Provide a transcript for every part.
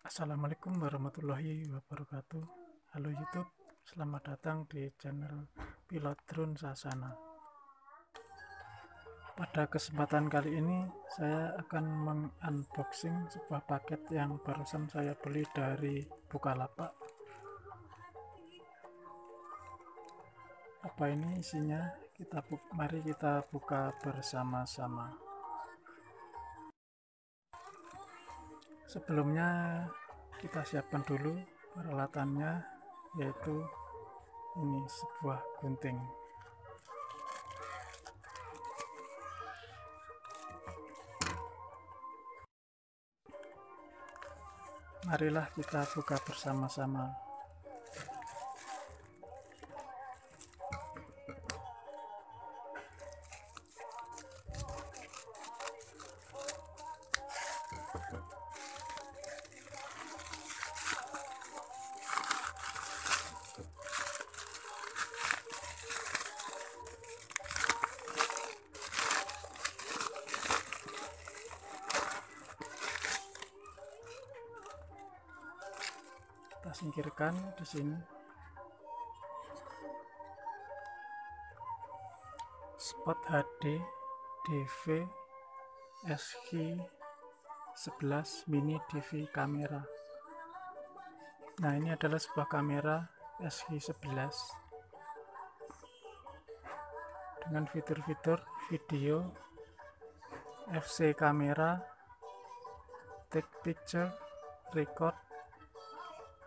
Assalamualaikum warahmatullahi wabarakatuh. Halo YouTube, selamat datang di channel Pilot Drone Sasana. Pada kesempatan kali ini saya akan mengunboxing sebuah paket yang barusan saya beli dari Bukalapak. Apa ini isinya? Mari kita buka bersama-sama. Sebelumnya kita siapkan dulu peralatannya, yaitu ini sebuah gunting. Marilah kita buka bersama-sama. Kita singkirkan di sini. Spot HD DV SG11 mini DV kamera. Nah, ini adalah sebuah kamera SG11 dengan fitur-fitur video, FC kamera, take picture, record,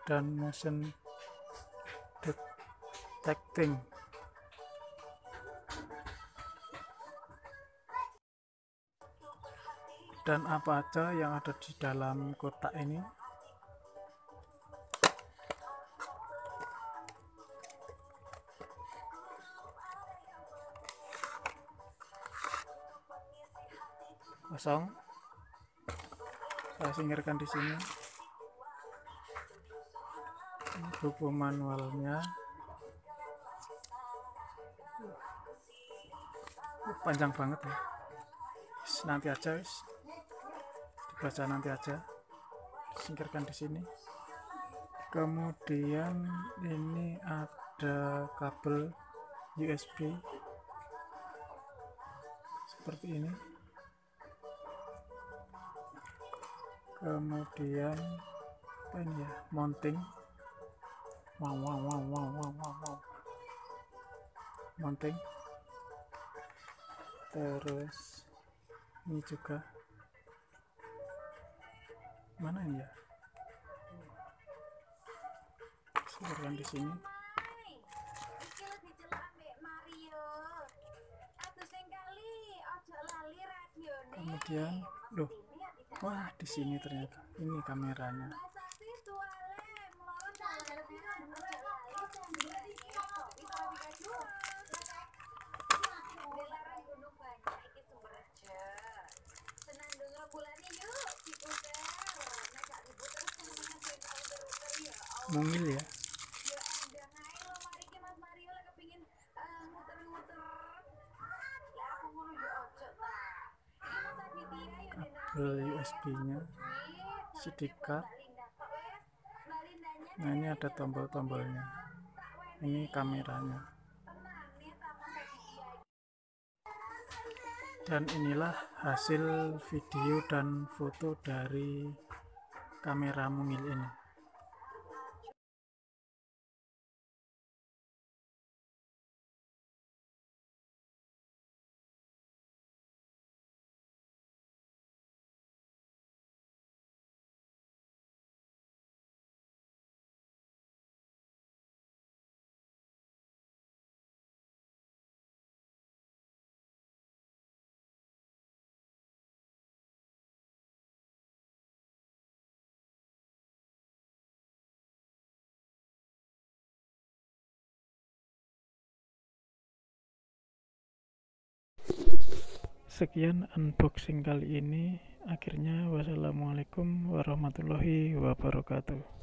dan motion detecting. Dan apa aja yang ada di dalam kotak ini? Kosong. Saya singkirkan di sini. Ini buku manualnya. Panjang banget ya. Nanti aja, dibaca nanti aja. Singkirkan di sini. Kemudian ini ada kabel USB seperti ini. Kemudian apa ini ya, mounting. Mounting. Terus ini juga, mana ini ya, singkirkan di sini. Kemudian wah, di sini ternyata ini kameranya. Mungil ya. Kabel USB-nya, SD card. Nah, ini ada tombol-tombolnya. Ini kameranya. Dan inilah hasil video dan foto dari kamera mungil ini. Sekian unboxing kali ini. Akhirnya, wassalamualaikum warahmatullahi wabarakatuh.